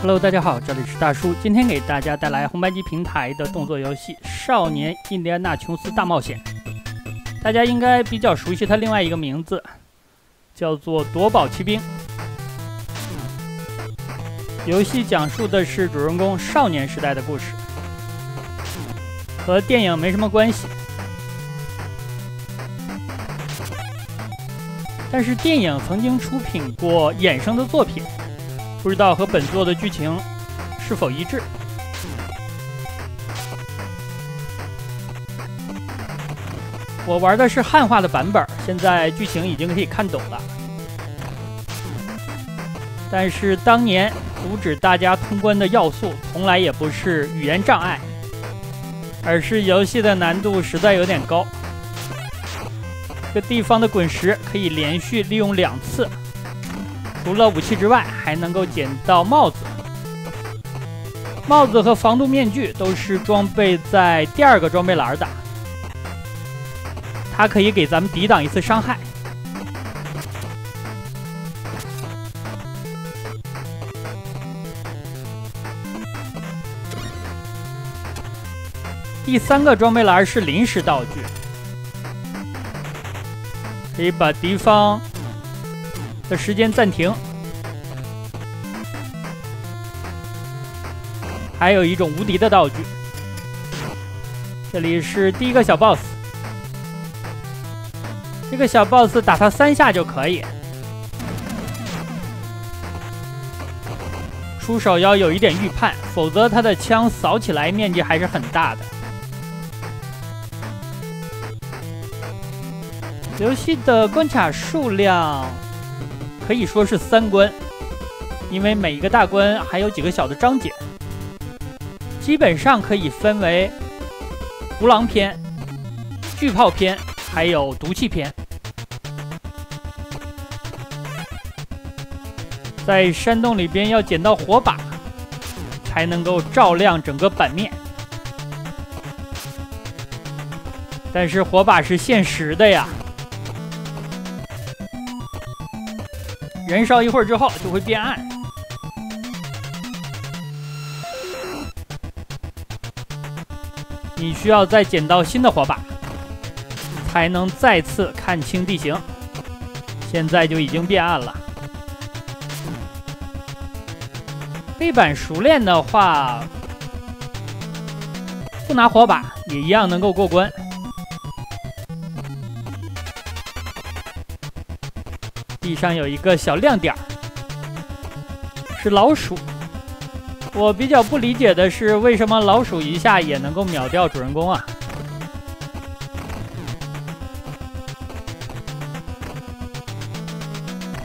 Hello， 大家好，这里是大叔，今天给大家带来红白机平台的动作游戏《少年印第安纳琼斯大冒险》。大家应该比较熟悉它另外一个名字，叫做《夺宝奇兵》。游戏讲述的是主人公少年时代的故事，和电影没什么关系。但是电影曾经出品过衍生的作品，不知道和本作的剧情是否一致。我玩的是汉化的版本，现在剧情已经可以看懂了。但是当年阻止大家通关的要素，从来也不是语言障碍，而是游戏的难度实在有点高。这个地方的滚石可以连续利用2次，除了武器之外，还能够捡到帽子。帽子和防毒面具都是装备在第2个装备栏的，它可以给咱们抵挡1次伤害。第3个装备栏是临时道具，可以把敌方的时间暂停。还有一种无敌的道具。这里是第1个小 boss， 这个小 boss 打他3下就可以。出手要有一点预判，否则他的枪扫起来面积还是很大的。游戏的关卡数量可以说是3关，因为每一个大关还有几个小的章节，基本上可以分为独狼篇、巨炮篇，还有毒气篇。在山洞里边要捡到火把，才能够照亮整个版面。但是火把是限时的呀，燃烧一会儿之后就会变暗。你需要再捡到新的火把，才能再次看清地形。现在就已经变暗了。背板熟练的话，不拿火把也一样能够过关。地上有一个小亮点，是老鼠。我比较不理解的是，为什么老鼠一下也能够秒掉主人公啊？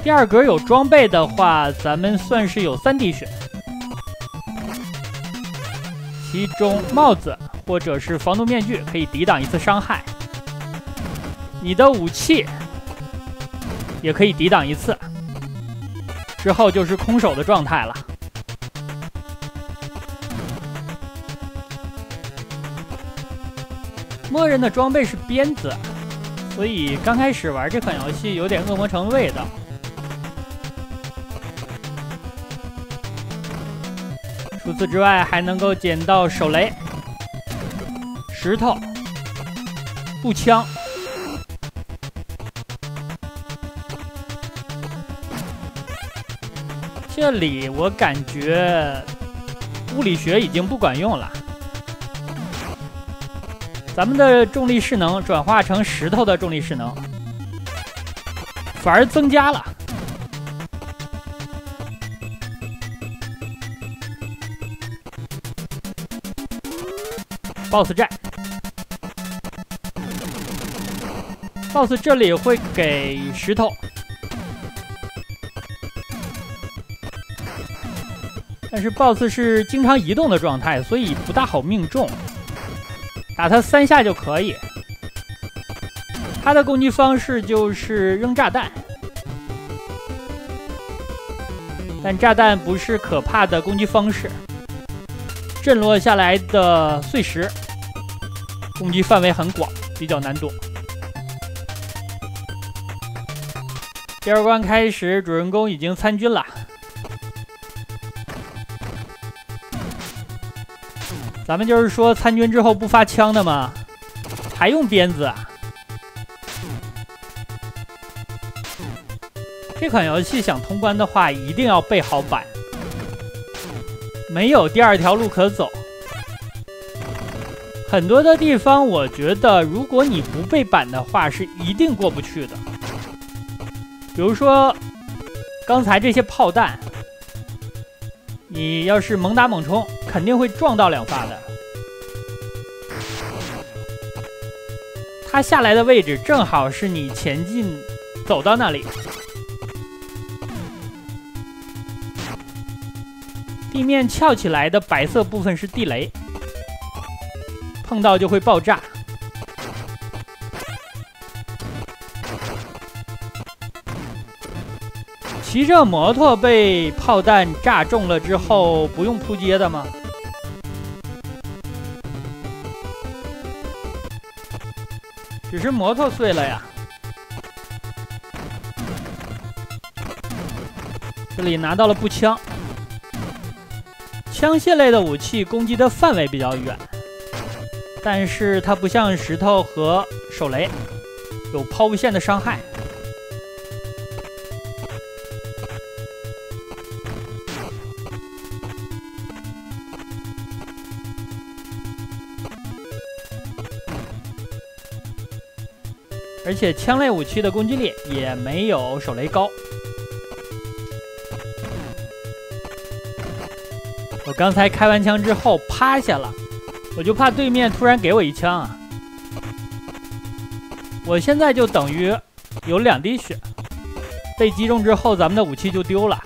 第2格有装备的话，咱们算是有3滴血，其中帽子或者是防毒面具可以抵挡1次伤害，你的武器也可以抵挡1次，之后就是空手的状态了。默认的装备是鞭子，所以刚开始玩这款游戏有点恶魔城的味道。除此之外，还能够捡到手雷、石头、步枪。这里我感觉物理学已经不管用了，咱们的重力势能转化成石头的重力势能，反而增加了。BOSS 战 ，BOSS 这里会给石头。但是 BOSS 是经常移动的状态，所以不大好命中。打他3下就可以。他的攻击方式就是扔炸弹，但炸弹不是可怕的攻击方式。震落下来的碎石，攻击范围很广，比较难躲。第2关开始，主人公已经参军了。咱们就是说参军之后不发枪的吗？还用鞭子啊？这款游戏想通关的话，一定要备好板，没有第二条路可走。很多的地方，我觉得如果你不备板的话，是一定过不去的。比如说刚才这些炮弹，你要是猛打猛冲，肯定会撞到2发的。它下来的位置正好是你前进走到那里。地面翘起来的白色部分是地雷，碰到就会爆炸。骑着摩托被炮弹炸中了之后，不用扑街的吗？只是摩托碎了呀。这里拿到了步枪。枪械类的武器攻击的范围比较远，但是它不像石头和手雷有抛物线的伤害。而且枪类武器的攻击力也没有手雷高。我刚才开完枪之后趴下了，我就怕对面突然给我一枪啊！我现在就等于有2滴血，被击中之后咱们的武器就丢了。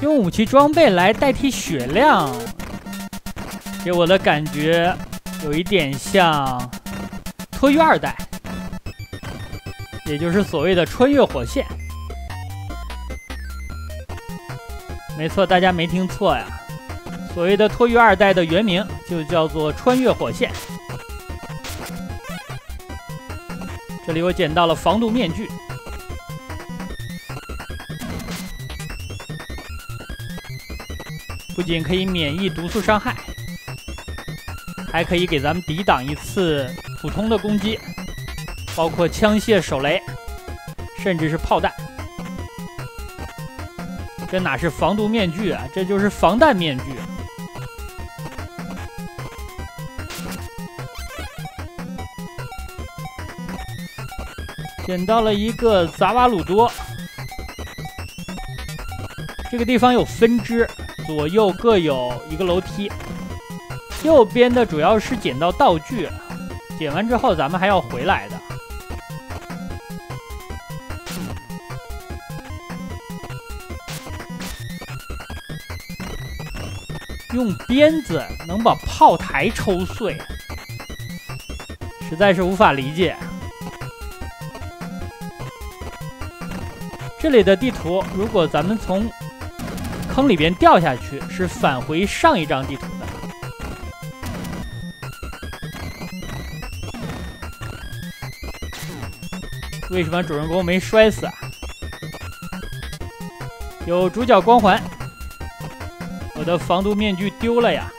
用武器装备来代替血量，给我的感觉有一点像脱狱2代。也就是所谓的穿越火线。没错，大家没听错呀，所谓的脱狱2代的原名就叫做穿越火线。这里我捡到了防毒面具，不仅可以免疫毒素伤害，还可以给咱们抵挡一次普通的攻击。包括枪械、手雷，甚至是炮弹。这哪是防毒面具啊，这就是防弹面具。捡到了一个杂瓦鲁多，这个地方有分支，左右各有一个楼梯。右边的主要是捡到道具，捡完之后咱们还要回来的。用鞭子能把炮台抽碎，实在是无法理解。这里的地图，如果咱们从坑里边掉下去，是返回上一张地图的。为什么主人公没摔死啊？有主角光环。我的防毒面具丢了呀！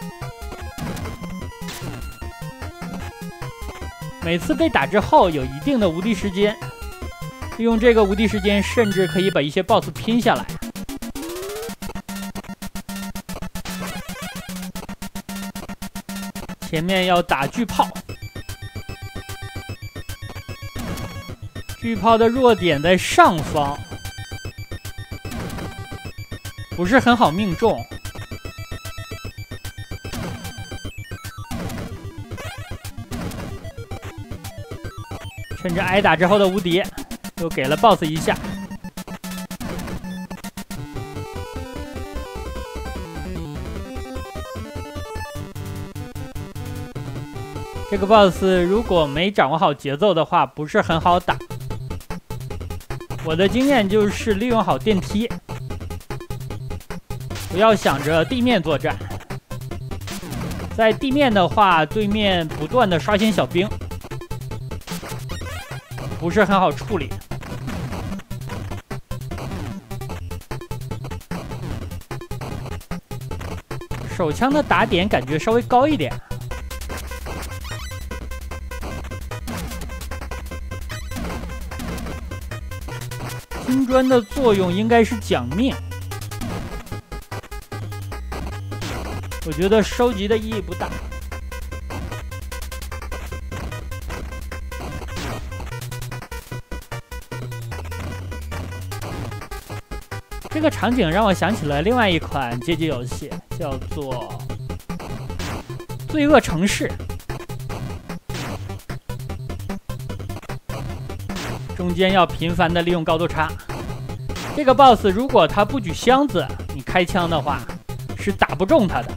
每次被打之后有一定的无敌时间，利用这个无敌时间，甚至可以把一些 BOSS 拼下来。前面要打巨炮，巨炮的弱点在上方，不是很好命中。趁着挨打之后的无敌，又给了 BOSS 一下。这个 BOSS 如果没掌握好节奏的话，不是很好打。我的经验就是利用好电梯，不要想着地面作战。在地面的话，对面不断的刷新小兵。不是很好处理。手枪的打点感觉稍微高一点。金砖的作用应该是奖命，我觉得收集的意义不大。这个场景让我想起了另外一款街机游戏，叫做《罪恶城市》。中间要频繁的利用高度差。这个 BOSS 如果他不举箱子，你开枪的话是打不中他的。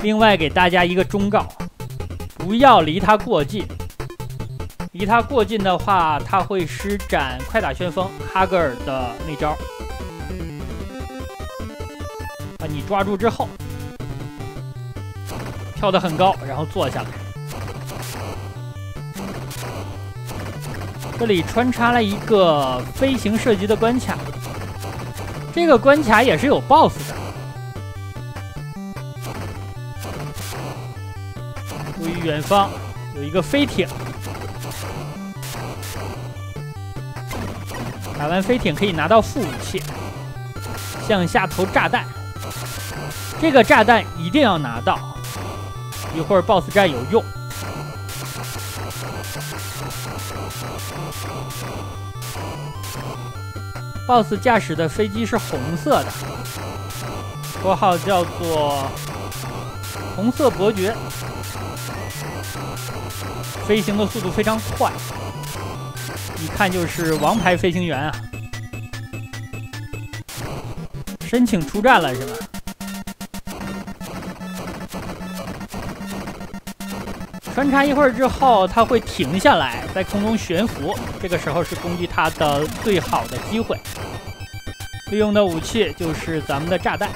另外给大家一个忠告，不要离他过近。离他过近的话，他会施展快打旋风哈格尔的那招，把你抓住之后，跳得很高，然后坐下来。这里穿插了一个飞行射击的关卡，这个关卡也是有 BOSS 的。注意远方有一个飞艇。打完飞艇可以拿到副武器，向下投炸弹。这个炸弹一定要拿到，一会儿 BOSS 战有用。BOSS 驾驶的飞机是红色的，绰号叫做红色伯爵，飞行的速度非常快。一看就是王牌飞行员啊！申请出战了是吧？穿插一会儿之后，它会停下来，在空中悬浮，这个时候是攻击它的最好的机会。利用的武器就是咱们的炸弹。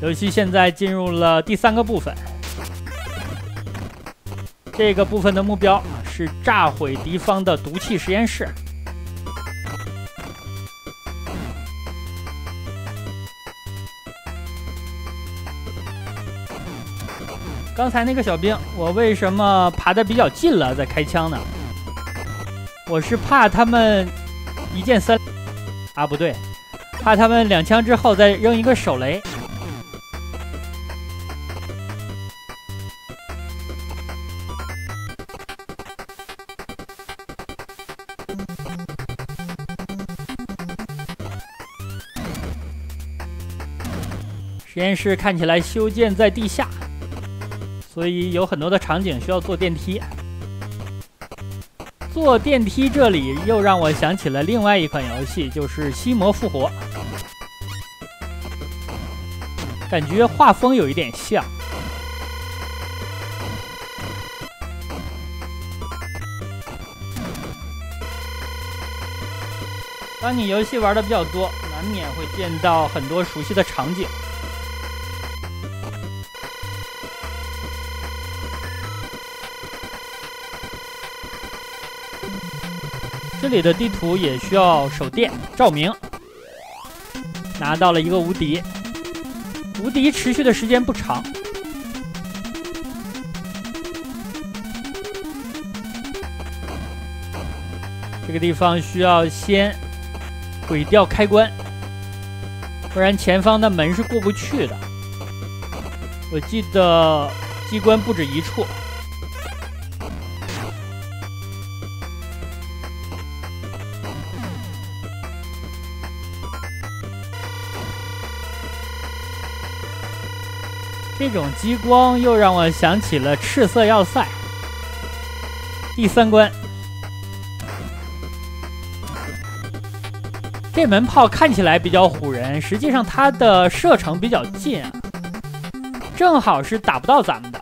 游戏现在进入了第3个部分，这个部分的目标是炸毁敌方的毒气实验室。刚才那个小兵，我为什么爬得比较近了再开枪呢？我是怕他们一箭3，啊不对，怕他们2枪之后再扔一个手雷。实验室看起来修建在地下，所以有很多的场景需要坐电梯。坐电梯这里又让我想起了另外一款游戏，就是《西魔复活》，感觉画风有一点像。当你游戏玩的比较多，难免会见到很多熟悉的场景。这里的地图也需要手电照明。拿到了一个无敌，无敌持续的时间不长。这个地方需要先毁掉开关，不然前方的门是过不去的。我记得机关不止一处。这种激光又让我想起了赤色要塞第3关。这门炮看起来比较唬人，实际上它的射程比较近啊，正好是打不到咱们的。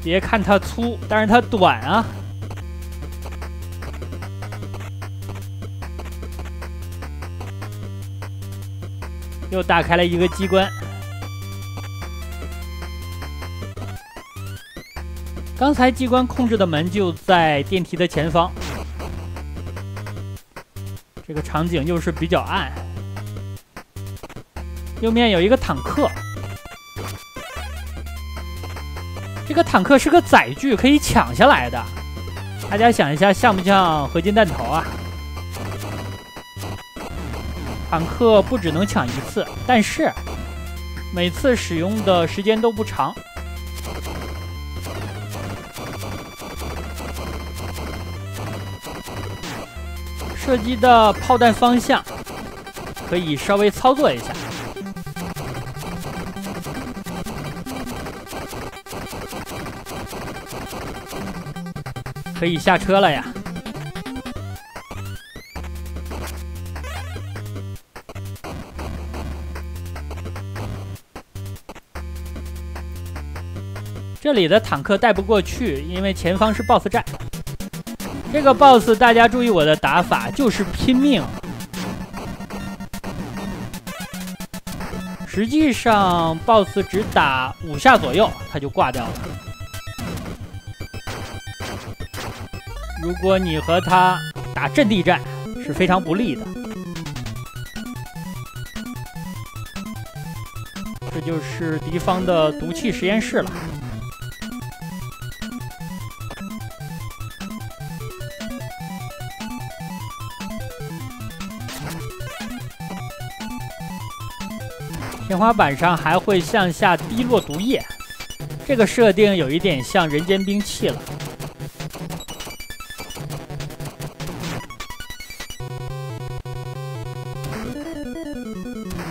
别看它粗，但是它短啊。又打开了一个机关，刚才机关控制的门就在电梯的前方，这个场景又是比较暗。右面有一个坦克，这个坦克是个载具，可以抢下来的。大家想一下，像不像合金弹头啊？坦克不只能抢一次，但是每次使用的时间都不长。射击的炮弹方向可以稍微操作一下。可以下车了呀！这里的坦克带不过去，因为前方是 BOSS 战。这个 BOSS 大家注意我的打法，就是拼命。实际上 BOSS 只打5下左右，他就挂掉了。如果你和他打阵地战，是非常不利的。这就是敌方的毒气实验室了。天花板上还会向下滴落毒液，这个设定有一点像人间兵器了。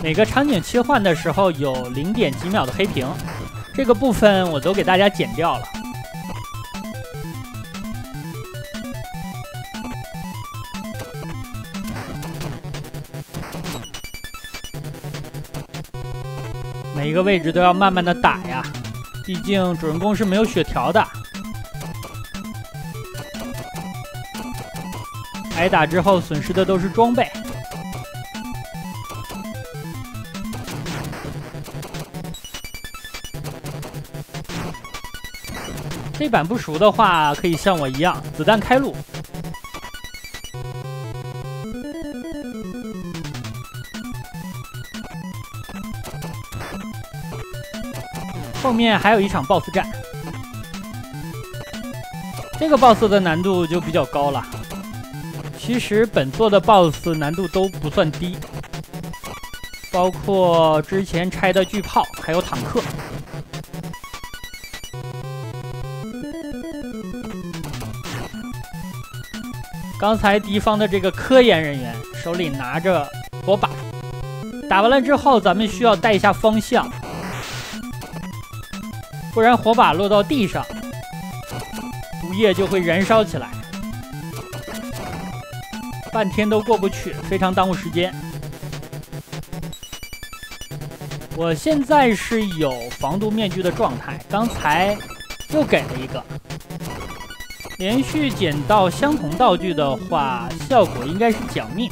每个场景切换的时候有0点几秒的黑屏，这个部分我都给大家剪掉了。每一个位置都要慢慢的打呀，毕竟主人公是没有血条的。挨打之后损失的都是装备。这版不熟的话，可以像我一样，子弹开路。后面还有一场 BOSS 战，这个 BOSS 的难度就比较高了。其实本作的 BOSS 难度都不算低，包括之前拆的巨炮，还有坦克。刚才敌方的这个科研人员手里拿着火把，打完了之后咱们需要带一下方向，不然火把落到地上，毒液就会燃烧起来，半天都过不去，非常耽误时间。我现在是有防毒面具的状态，刚才又给了一个。连续捡到相同道具的话，效果应该是奖命。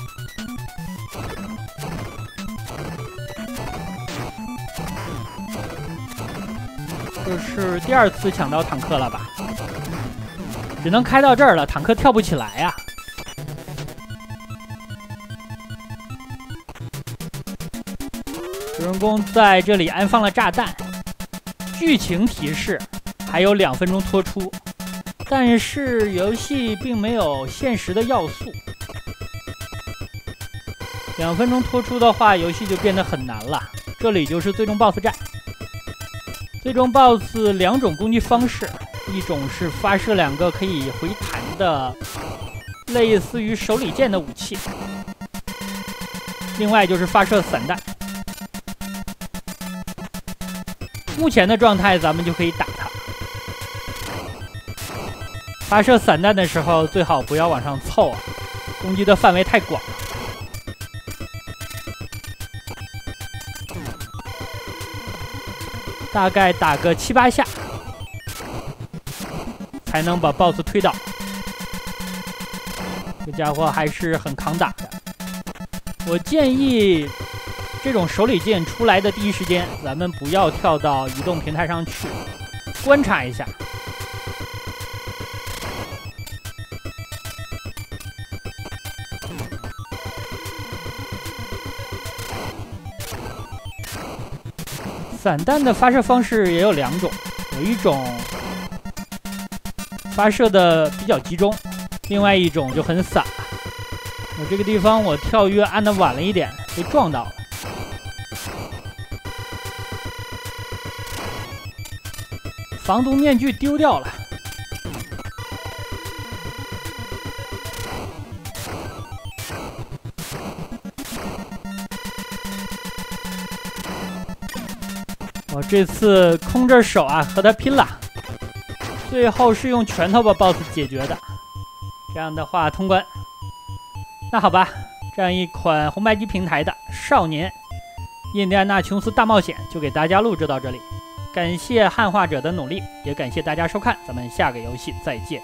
这是第2次抢到坦克了吧？只能开到这儿了，坦克跳不起来呀。主人公在这里安放了炸弹，剧情提示还有2分钟脱出。但是游戏并没有现实的要素，2分钟脱出的话，游戏就变得很难了。这里就是最终 BOSS 战。最终 BOSS 2种攻击方式，一种是发射2个可以回弹的，类似于手里剑的武器，另外就是发射散弹。目前的状态，咱们就可以打它。发射散弹的时候，最好不要往上凑啊，攻击的范围太广了。大概打个7、8下，才能把 BOSS 推倒。这家伙还是很抗打的。我建议，这种手里剑出来的第一时间，咱们不要跳到移动平台上去，观察一下。散弹的发射方式也有2种，有一种发射的比较集中，另外一种就很散了。我这个地方我跳跃按的晚了一点，被撞到了。防毒面具丢掉了。我这次空着手啊，和他拼了。最后是用拳头把 BOSS 解决的，这样的话通关。那好吧，这样一款红白机平台的少年印第安纳琼斯大冒险就给大家录制到这里，感谢汉化者的努力，也感谢大家收看，咱们下个游戏再见。